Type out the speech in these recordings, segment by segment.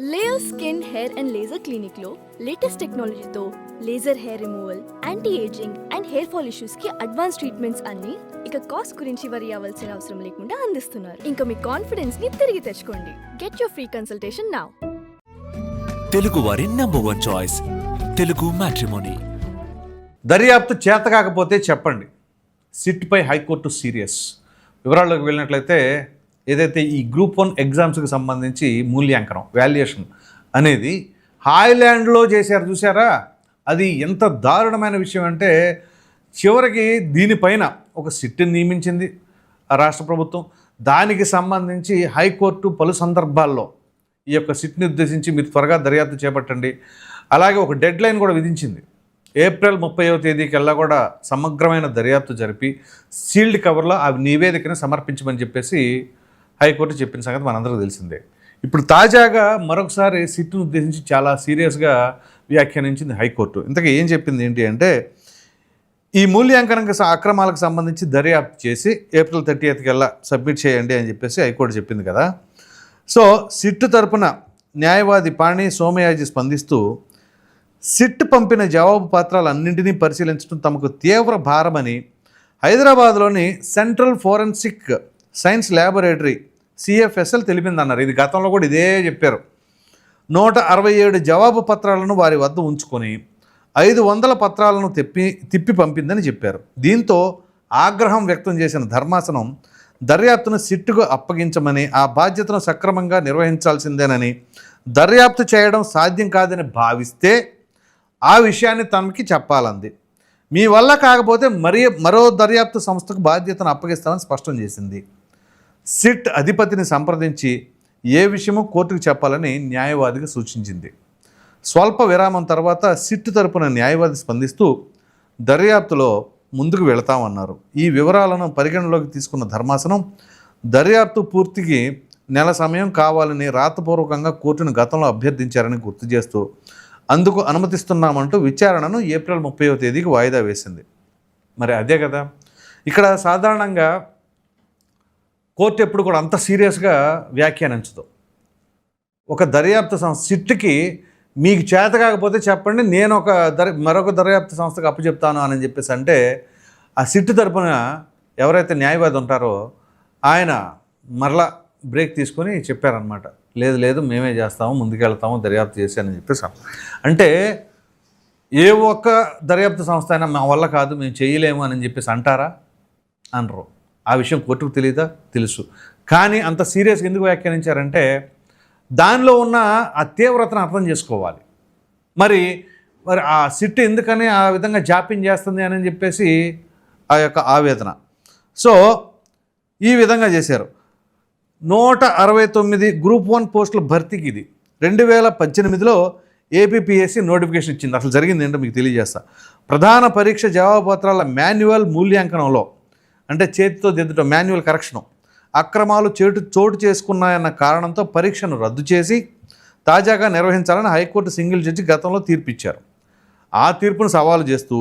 Layer skin hair and laser clinic లో latest టెక్నాలజీతో laser hair removal, anti ageing and hair fall issues కి advance treatments అన్ని ఇక cost గురించి వరి అవ్వాల్సిన అవసరం లేకుండా అందిస్తున్నారు. ఇంకా మీ కాన్ఫిడెన్స్ ని తిరిగి తెచ్చుకోండి. Get your free consultation now. Telugu వారి నంబర్ 1 చాయిస్ తెలుగు మ్యాట్రిమోనీ. దర్యాప్తు చేత కాకపోతే చెప్పండి. సిట్పై హైకోర్టు సీరియస్. వివరాల్లోకి వెళ్ళినట్లయితే ఏదైతే ఈ గ్రూప్ 1 ఎగ్జామ్స్కి సంబంధించి మూల్యాంకనం వాల్యుయేషన్ అనేది హాయ్లాండ్లో చేశారు చూసారా, అది ఎంత దారుణమైన విషయం అంటే చివరికి దీనిపైన ఒక సిట్ని నియమించింది రాష్ట్ర ప్రభుత్వం. దానికి సంబంధించి హైకోర్టు పలు సందర్భాల్లో ఈ యొక్క సిట్ని ఉద్దేశించి మీరు త్వరగా దర్యాప్తు చేపట్టండి, అలాగే ఒక డెడ్ లైన్ కూడా విధించింది. ఏప్రిల్ 30వ తేదీకల్లా కూడా సమగ్రమైన దర్యాప్తు జరిపి సీల్డ్ కవర్లో ఆ నివేదికను సమర్పించమని చెప్పేసి హైకోర్టు చెప్పిన సంగతి మనందరికీ తెలిసిందే. ఇప్పుడు తాజాగా మరొకసారి సిట్ను ఉద్దేశించి చాలా సీరియస్గా వ్యాఖ్యానించింది హైకోర్టు. ఇంతకీ ఏం చెప్పింది ఏంటి అంటే, ఈ మూల్యాంకనం అక్రమాలకు సంబంధించి దర్యాప్తు చేసి ఏప్రిల్ 30వ కల్లా సబ్మిట్ చేయండి అని చెప్పేసి హైకోర్టు చెప్పింది కదా. సో సిట్ తరపున న్యాయవాది పాణి సోమయాజి స్పందిస్తూ, సిట్ పంపిన జవాబు పత్రాలన్నింటినీ పరిశీలించడం తమకు తీవ్ర భారమని హైదరాబాద్లోని central forensic science laboratory CFSL తెలిపిందన్నారు. ఇది గతంలో కూడా ఇదే చెప్పారు. 167 జవాబు పత్రాలను వారి వద్ద ఉంచుకొని 500 పత్రాలను తిప్పి పంపిందని చెప్పారు. దీంతో ఆగ్రహం వ్యక్తం చేసిన ధర్మాసనం దర్యాప్తును సిట్టుకు అప్పగించమని, ఆ బాధ్యతను సక్రమంగా నిర్వహించాల్సిందేనని, దర్యాప్తు చేయడం సాధ్యం కాదని భావిస్తే ఆ విషయాన్ని తనకి చెప్పాలంది. మీ వల్ల కాకపోతే మరో దర్యాప్తు సంస్థకు బాధ్యతను అప్పగిస్తామని స్పష్టం చేసింది. సిట్ అధిపతిని సంప్రదించి ఏ విషయమో కోర్టుకు చెప్పాలని న్యాయవాదికి సూచించింది. స్వల్ప విరామం తర్వాత సిట్ తరపున న్యాయవాది స్పందిస్తూ దర్యాప్తులో ముందుకు వెళతామన్నారు. ఈ వివరాలను పరిగణలోకి తీసుకున్న ధర్మాసనం దర్యాప్తు పూర్తికి నెల సమయం కావాలని రాతపూర్వకంగా కోర్టును గతంలో అభ్యర్థించారని గుర్తు చేస్తూ అందుకు అనుమతిస్తున్నామంటూ విచారణను ఏప్రిల్ 30వ తేదీకి వాయిదా వేసింది. మరి అదే కదా, ఇక్కడ సాధారణంగా కోర్టు ఎప్పుడు కూడా అంత సీరియస్గా వ్యాఖ్యానించదు. ఒక దర్యాప్తు సంస్థ సిట్కి మీకు చేత కాకపోతే చెప్పండి, నేను మరొక దర్యాప్తు సంస్థకు అప్పచెప్తాను అని చెప్పేసి అంటే, ఆ సిట్ తరపున ఎవరైతే న్యాయవాది ఉంటారో ఆయన మరలా బ్రేక్ తీసుకొని చెప్పారనమాట, లేదు మేమే చేస్తాము, ముందుకెళ్తాము దర్యాప్తు చేసి అని చెప్పేసి. అంటే ఏ ఒక్క దర్యాప్తు సంస్థ అయినా మా వల్ల కాదు, మేము చేయలేము అని చెప్పేసి అంటారా? అనరు. ఆ విషయం కోర్టుకు తెలియదా? తెలుసు. కానీ అంత సీరియస్గా ఎందుకు వ్యాఖ్యానించారంటే దానిలో ఉన్న ఆ తీవ్రతను అర్థం చేసుకోవాలి. మరి ఆ సిట్ ఎందుకని ఆ విధంగా జాప్యం చేస్తుంది అని చెప్పేసి ఆ యొక్క ఆవేదన. సో ఈ విధంగా చేశారు. 169 గ్రూప్ 1 పోస్టుల భర్తీకి ఇది 2018లో ఏపీపీఎస్సీ నోటిఫికేషన్ ఇచ్చింది. అసలు జరిగింది ఏంటో మీకు తెలియజేస్తా. ప్రధాన పరీక్ష జవాబు పత్రాల మాన్యువల్ మూల్యాంకనంలో, అంటే చేతితో దిద్దటం మాన్యువల్ కరెక్షను, అక్రమాలు చోటు చేసుకున్నాయన్న కారణంతో పరీక్షను రద్దు చేసి తాజాగా నిర్వహించాలని హైకోర్టు సింగిల్ జడ్జి గతంలో తీర్పిచ్చారు. ఆ తీర్పును సవాలు చేస్తూ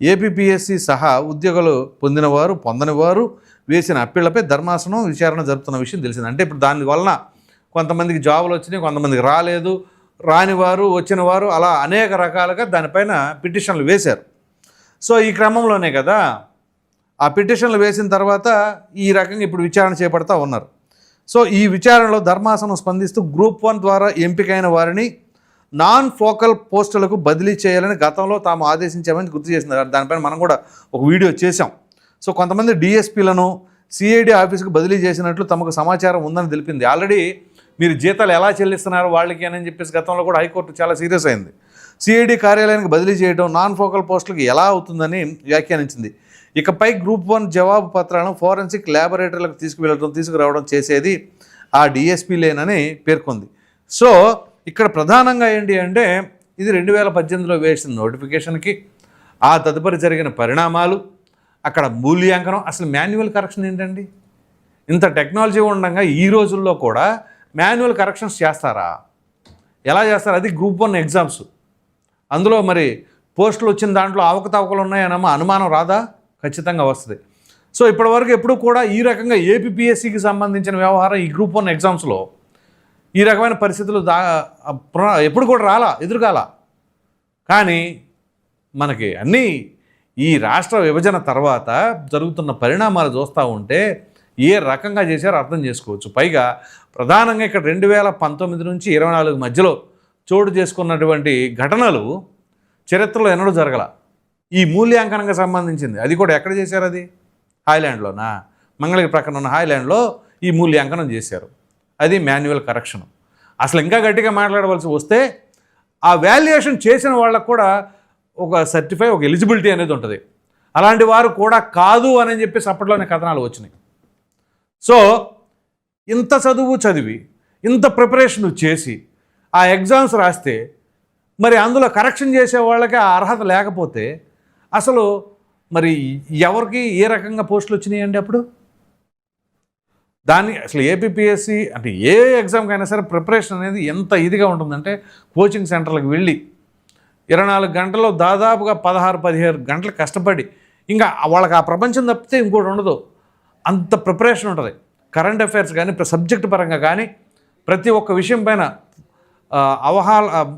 ఏపీపీఎస్సీ సహా ఉద్యోగాలు పొందినవారు పొందనివారు వేసిన అప్పీళ్లపై ధర్మాసనం విచారణ జరుపుతున్న విషయం తెలిసింది. అంటే ఇప్పుడు దాని వలన కొంతమందికి జాబులు వచ్చినాయి, కొంతమందికి రాలేదు, రానివారు వచ్చినవారు అలా అనేక రకాలుగా దానిపైన పిటిషన్లు వేశారు. సో ఈ క్రమంలోనే కదా ఆ పిటిషన్లు వేసిన తర్వాత ఈ రకంగా ఇప్పుడు విచారణ చేపడతా ఉన్నారు. సో ఈ విచారణలో ధర్మాసనం స్పందిస్తూ గ్రూప్ 1 ద్వారా ఎంపికైన వారిని నాన్ ఫోకల్ పోస్టులకు బదిలీ చేయాలని గతంలో తాము ఆదేశించామని గుర్తు చేసింది. దానిపైన మనం కూడా ఒక వీడియో చేశాం. సో కొంతమంది డిఎస్పీలను సిఐడి ఆఫీసుకు బదిలీ చేసినట్లు తమకు సమాచారం ఉందని తెలిపింది. ఆల్రెడీ మీరు జీతాలు ఎలా చెల్లిస్తున్నారు వాళ్ళకి అని చెప్పేసి గతంలో కూడా హైకోర్టు చాలా సీరియస్ అయింది. సిఐడి కార్యాలయానికి బదిలీ చేయడం నాన్ ఫోకల్ పోస్టులకు ఎలా అవుతుందని వ్యాఖ్యానించింది. ఇకపై గ్రూప్ 1 జవాబు పత్రాలను ఫోరెన్సిక్ ల్యాబొరేటరీలకు తీసుకురావడం చేసేది ఆ డిఎస్పీలేనని పేర్కొంది. సో ఇక్కడ ప్రధానంగా ఏంటి అంటే ఇది 2018లో వేసిన నోటిఫికేషన్కి ఆ తదుపరి జరిగిన పరిణామాలు, అక్కడ మూల్యాంకనం. అసలు మాన్యువల్ కరెక్షన్ ఏంటండి? ఇంత టెక్నాలజీ ఉండగా ఈ రోజుల్లో కూడా మాన్యువల్ కరెక్షన్స్ చేస్తారా? ఎలా చేస్తారు? అది గ్రూప్ 1 ఎగ్జామ్స్. అందులో మరి పోస్టులు వచ్చిన దాంట్లో అవకతవకలు ఉన్నాయనమ్మా అనుమానం రాదా? ఖచ్చితంగా వస్తుంది. సో ఇప్పటివరకు ఎప్పుడు కూడా ఈ రకంగా ఏపీపీఎస్సీకి సంబంధించిన వ్యవహారం ఈ గ్రూప్ 1 ఎగ్జామ్స్లో ఈ రకమైన పరిస్థితులు ఎప్పుడు కూడా ఎదురుకాల. కానీ మనకి అన్నీ ఈ రాష్ట్ర విభజన తర్వాత జరుగుతున్న పరిణామాలు చూస్తూ ఉంటే ఏ రకంగా చేశారో అర్థం చేసుకోవచ్చు. పైగా ప్రధానంగా ఇక్కడ 2019 నుంచి 24 మధ్యలో చోటు చేసుకున్నటువంటి ఘటనలు చరిత్రలో ఎన్నడూ జరగల. ఈ మూల్యాంకనంగా సంబంధించింది అది కూడా ఎక్కడ చేశారు? అది హాయ్లాండ్లోనా? మంగళగిరి ప్రక్కన ఉన్న హాయ్లాండ్లో ఈ మూల్యాంకనం చేశారు. అది మాన్యువల్ కరెక్షన్. అసలు ఇంకా గట్టిగా మాట్లాడవలసి వస్తే ఆ వాల్యుయేషన్ చేసిన వాళ్ళకు కూడా ఒక సర్టిఫై, ఒక ఎలిజిబిలిటీ అనేది ఉంటుంది. అలాంటి వారు కూడా కాదు అని చెప్పేసి అప్పట్లోనే కథనాలు వచ్చినాయి. సో ఇంత చదువు చదివి ఇంత ప్రిపరేషన్ చేసి ఆ ఎగ్జామ్స్ రాస్తే మరి అందులో కరెక్షన్ చేసే వాళ్ళకి ఆ అర్హత లేకపోతే అసలు మరి ఎవరికి ఏ రకంగా పోస్టులు వచ్చినాయండి? అప్పుడు దాన్ని అసలు ఏపీపీఎస్సీ అంటే ఏ ఎగ్జామ్కైనా సరే ప్రిపరేషన్ అనేది ఎంత ఇదిగా ఉంటుందంటే కోచింగ్ సెంటర్లకు వెళ్ళి 24 గంటల్లో దాదాపుగా 16-17 గంటలు కష్టపడి ఇంకా వాళ్ళకి ఆ ప్రపంచం తప్పితే ఇంకోటి ఉండదు, అంత ప్రిపరేషన్ ఉంటుంది. కరెంట్ అఫైర్స్ కానీ సబ్జెక్ట్ పరంగా కానీ ప్రతి ఒక్క విషయం పైన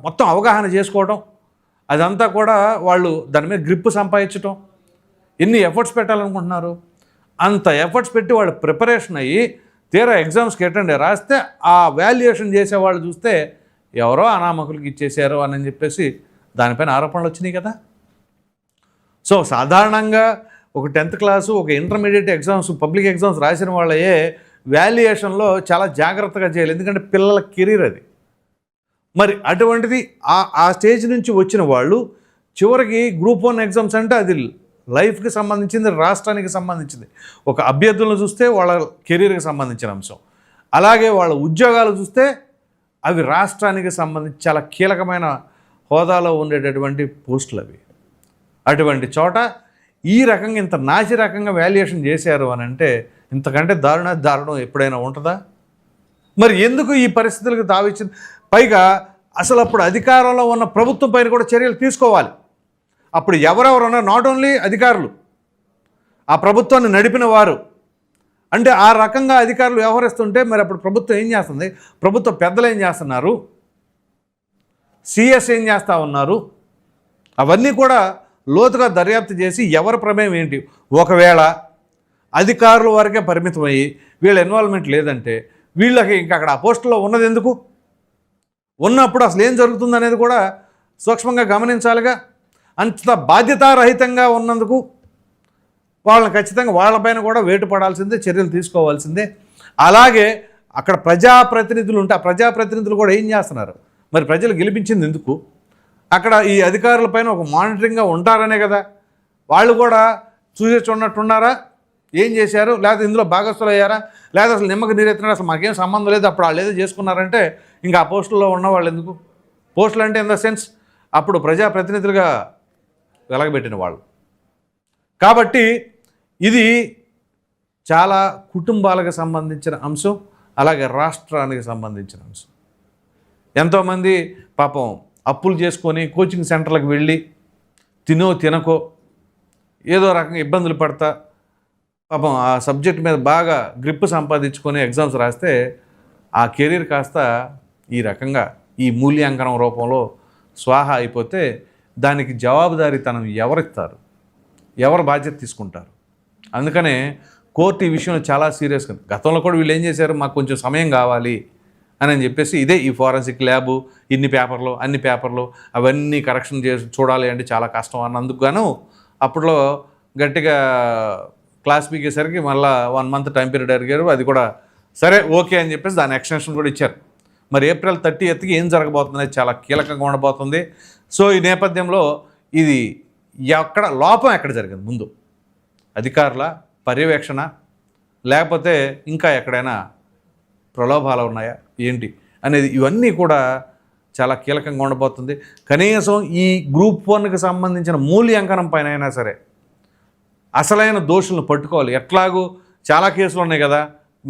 మొత్తం అవగాహన చేసుకోవడం, అదంతా కూడా వాళ్ళు దాని మీద గ్రిప్ సంపాదించడం. ఎన్ని ఎఫర్ట్స్ పెట్టాలనుకుంటున్నారు? అంత ఎఫర్ట్స్ పెట్టి వాళ్ళు ప్రిపరేషన్ అయ్యి తీరా ఎగ్జామ్స్కి అటెండ్ రాస్తే ఆ వాల్యుయేషన్ చేసేవాళ్ళు చూస్తే ఎవరో అనామకులకి ఇచ్చేసారు అని చెప్పేసి దానిపైన ఆరోపణలు వచ్చినాయి కదా. సో సాధారణంగా ఒక 10th క్లాసు, ఒక ఇంటర్మీడియట్ ఎగ్జామ్స్, పబ్లిక్ ఎగ్జామ్స్ రాసిన వాళ్ళయే వాల్యుయేషన్లో చాలా జాగ్రత్తగా చేయాలి. ఎందుకంటే పిల్లల కెరీర్ అది. మరి అటువంటిది ఆ స్టేజ్ నుంచి వచ్చిన వాళ్ళు చివరికి గ్రూప్ 1 ఎగ్జామ్స్ అంటే అది లైఫ్కి సంబంధించింది, రాష్ట్రానికి సంబంధించింది. ఒక అభ్యర్థులను చూస్తే వాళ్ళ కెరీర్కి సంబంధించిన అంశం, అలాగే వాళ్ళ ఉద్యోగాలు చూస్తే అవి రాష్ట్రానికి సంబంధించి చాలా కీలకమైన హోదాలో ఉండేటటువంటి పోస్టులు అవి. అటువంటి చోట ఈ రకంగా ఇంత నాసి రకంగా వాల్యుయేషన్ చేశారు అని అంటే ఇంతకంటే దారుణం ఎప్పుడైనా ఉంటుందా? మరి ఎందుకు ఈ పరిస్థితులకు తావిచ్చింది? పైగా అసలు అప్పుడు అధికారంలో ఉన్న ప్రభుత్వం పైన కూడా చర్యలు తీసుకోవాలి. అప్పుడు ఎవరెవరన్నా నాట్ ఓన్లీ అధికారులు, ఆ ప్రభుత్వాన్ని నడిపిన వారు, అంటే ఆ రకంగా అధికారులు వ్యవహరిస్తుంటే మరి అప్పుడు ప్రభుత్వం ఏం చేస్తుంది? ప్రభుత్వ పెద్దలు ఏం చేస్తున్నారు? సిఎస్ ఏం చేస్తూ ఉన్నారు? అవన్నీ కూడా లోతుగా దర్యాప్తు చేసి ఎవరి ప్రమేయం ఏంటి, ఒకవేళ అధికారుల వరకే పరిమితమయ్యి వీళ్ళ ఇన్వాల్వ్మెంట్ లేదంటే వీళ్ళకి ఇంకా అక్కడ ఆ పోస్టులో ఉన్నది ఎందుకు? ఉన్నప్పుడు అసలు ఏం జరుగుతుంది అనేది కూడా సూక్ష్మంగా గమనించాలిగా. అంత బాధ్యతారహితంగా ఉన్నందుకు వాళ్ళని ఖచ్చితంగా వాళ్ళపైన కూడా వేటు పడాల్సిందే, చర్యలు తీసుకోవాల్సిందే. అలాగే అక్కడ ప్రజాప్రతినిధులు ఉంటే ఆ ప్రజాప్రతినిధులు కూడా ఏం చేస్తున్నారు? మరి ప్రజలు గెలిపించింది ఎందుకు? అక్కడ ఈ అధికారులపైన ఒక మానిటరింగ్గా ఉంటారనే కదా. వాళ్ళు కూడా చూసే చూడనట్టున్నారా? ఏం చేశారు? లేకపోతే ఇందులో భాగస్థులు అయ్యారా? లేదా అసలు నిమ్మకి నీరెత్తినాడు, అసలు మాకేం సంబంధం లేదు, అప్పుడు వాళ్ళు ఏదో చేసుకున్నారంటే ఇంకా ఆ పోస్టుల్లో ఉన్నవాళ్ళు ఎందుకు? పోస్టులు అంటే ఇన్ ద సెన్స్ అప్పుడు ప్రజాప్రతినిధులుగా వెలగబెట్టిన వాళ్ళు. కాబట్టి ఇది చాలా కుటుంబాలకు సంబంధించిన అంశం, అలాగే రాష్ట్రానికి సంబంధించిన అంశం. ఎంతోమంది పాపం అప్పులు చేసుకొని కోచింగ్ సెంటర్లకు వెళ్ళి తినకో ఏదో రకంగా ఇబ్బందులు పడతా పాపం ఆ సబ్జెక్ట్ మీద బాగా గ్రిప్ సంపాదించుకొని ఎగ్జామ్స్ రాస్తే ఆ కెరీర్ కాస్త ఈ రకంగా ఈ మూల్యాంకనం రూపంలో స్వాహా అయిపోతే దానికి జవాబుదారీతనం ఎవరిస్తారు? ఎవరు బాధ్యత తీసుకుంటారు? అందుకనే కోర్టు ఈ విషయంలో చాలా సీరియస్గా, గతంలో కూడా వీళ్ళు ఏం చేశారు, మాకు కొంచెం సమయం కావాలి అని చెప్పేసి ఇదే ఈ ఫోరెన్సిక్ ల్యాబు అన్ని పేపర్లు అవన్నీ కరెక్షన్ చేసి చూడాలి అంటే చాలా కష్టం అన్నందుకు గాను అప్పట్లో గట్టిగా క్లాస్ పీకేసరికి మళ్ళీ 1 month టైం పీరియడ్ అడిగారు. అది కూడా సరే ఓకే అని చెప్పేసి దాని ఎక్స్టెన్షన్ కూడా ఇచ్చారు. మరి April 30th ఏం జరగబోతుంది చాలా కీలకంగా ఉండబోతుంది. సో ఈ నేపథ్యంలో ఇది లోపం ఎక్కడ జరిగింది? ముందు అధికారుల పర్యవేక్షణ, లేకపోతే ఇంకా ఎక్కడైనా ప్రలోభాలు ఉన్నాయా ఏంటి అనేది ఇవన్నీ కూడా చాలా కీలకంగా ఉండబోతుంది. కనీసం ఈ గ్రూప్ 1కి సంబంధించిన మూల్యాంకనం పైన అయినా సరే అసలైన దోషులను పట్టుకోవాలి. ఎట్లాగూ చాలా కేసులు ఉన్నాయి కదా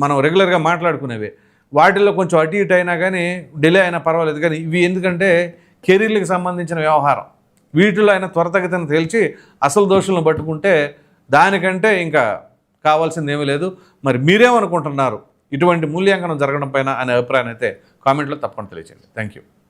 మనం రెగ్యులర్గా మాట్లాడుకునేవి, వాటిల్లో కొంచెం అటు ఇటు అయినా కానీ డిలే అయినా పర్వాలేదు, కానీ ఇవి ఎందుకంటే కెరీర్లకు సంబంధించిన వ్యవహారం, వీటిలో అయినా త్వరితగతిన తేల్చి అసలు దోషులను పట్టుకుంటే దానికంటే ఇంకా కావాల్సింది ఏమీ లేదు. మరి మీరేమనుకుంటున్నారు ఇటువంటి మూల్యాంకనం జరగడం పైన అనే అభిప్రాయాన్ని అయితే కామెంట్లో తప్పకుండా తెలియచేయండి. Thank you.